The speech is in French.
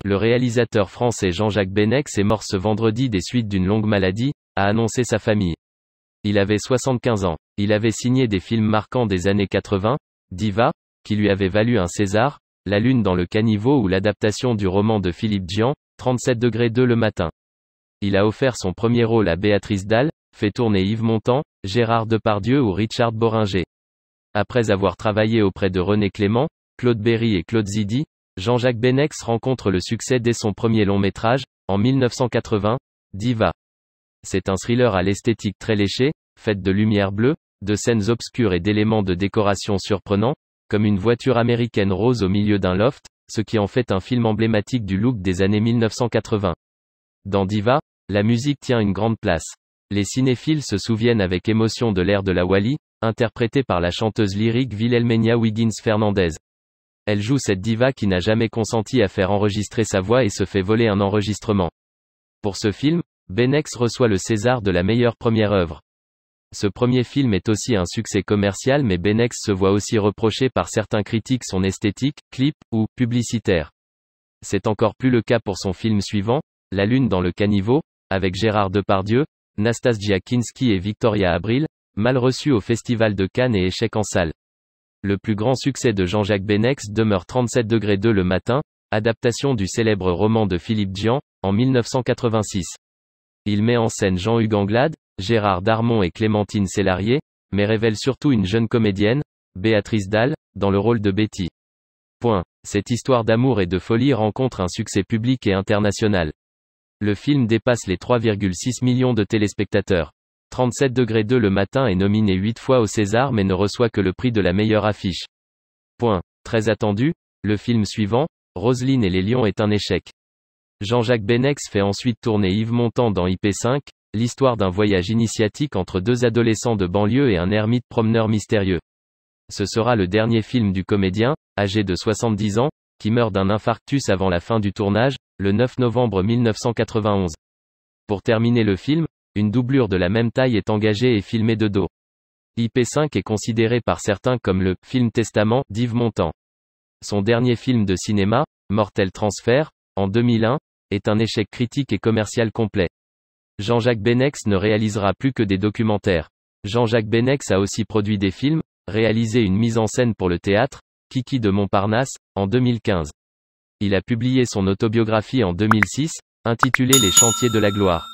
Le réalisateur français Jean-Jacques Benex est mort ce vendredi des suites d'une longue maladie, a annoncé sa famille. Il avait 75 ans. Il avait signé des films marquants des années 80, Diva, qui lui avait valu un César, La Lune dans le caniveau ou l'adaptation du roman de Philippe Dian, 37°2 le matin. Il a offert son premier rôle à Béatrice Dalle, fait tourner Yves Montand, Gérard Depardieu ou Richard Boringer. Après avoir travaillé auprès de René Clément, Claude Berry et Claude Zidi, Jean-Jacques Benex rencontre le succès dès son premier long métrage, en 1980, Diva. C'est un thriller à l'esthétique très léchée, faite de lumière bleue, de scènes obscures et d'éléments de décoration surprenants, comme une voiture américaine rose au milieu d'un loft, ce qui en fait un film emblématique du look des années 1980. Dans Diva, la musique tient une grande place. Les cinéphiles se souviennent avec émotion de l'air de la Wally, interprété par la chanteuse lyrique Wilhelmina Wiggins Fernandez. Elle joue cette diva qui n'a jamais consenti à faire enregistrer sa voix et se fait voler un enregistrement. Pour ce film, Benex reçoit le César de la meilleure première œuvre. Ce premier film est aussi un succès commercial mais Benex se voit aussi reprocher par certains critiques son esthétique, clip, ou publicitaire. C'est encore plus le cas pour son film suivant, La Lune dans le caniveau, avec Gérard Depardieu, Nastassja Kinski et Victoria Abril, mal reçu au Festival de Cannes et échec en salle. Le plus grand succès de Jean-Jacques Benex demeure 37°2 le matin, adaptation du célèbre roman de Philippe Dian, en 1986. Il met en scène Jean-Hugues Anglade, Gérard Darmon et Clémentine Célarié, mais révèle surtout une jeune comédienne, Béatrice Dalle, dans le rôle de Betty. Cette histoire d'amour et de folie rencontre un succès public et international. Le film dépasse les 3,6 millions de téléspectateurs. 37°2 le matin est nominé 8 fois au César mais ne reçoit que le prix de la meilleure affiche. Très attendu, le film suivant, Roselyne et les lions est un échec. Jean-Jacques Benex fait ensuite tourner Yves Montand dans IP5, l'histoire d'un voyage initiatique entre deux adolescents de banlieue et un ermite promeneur mystérieux. Ce sera le dernier film du comédien, âgé de 70 ans, qui meurt d'un infarctus avant la fin du tournage, le 9 novembre 1991. Pour terminer le film, une doublure de la même taille est engagée et filmée de dos. IP5 est considéré par certains comme le « film testament » d'Yves Montand. Son dernier film de cinéma, Mortel Transfert, en 2001, est un échec critique et commercial complet. Jean-Jacques Benex ne réalisera plus que des documentaires. Jean-Jacques Benex a aussi produit des films, réalisé une mise en scène pour le théâtre, Kiki de Montparnasse, en 2015. Il a publié son autobiographie en 2006, intitulée Les Chantiers de la Gloire.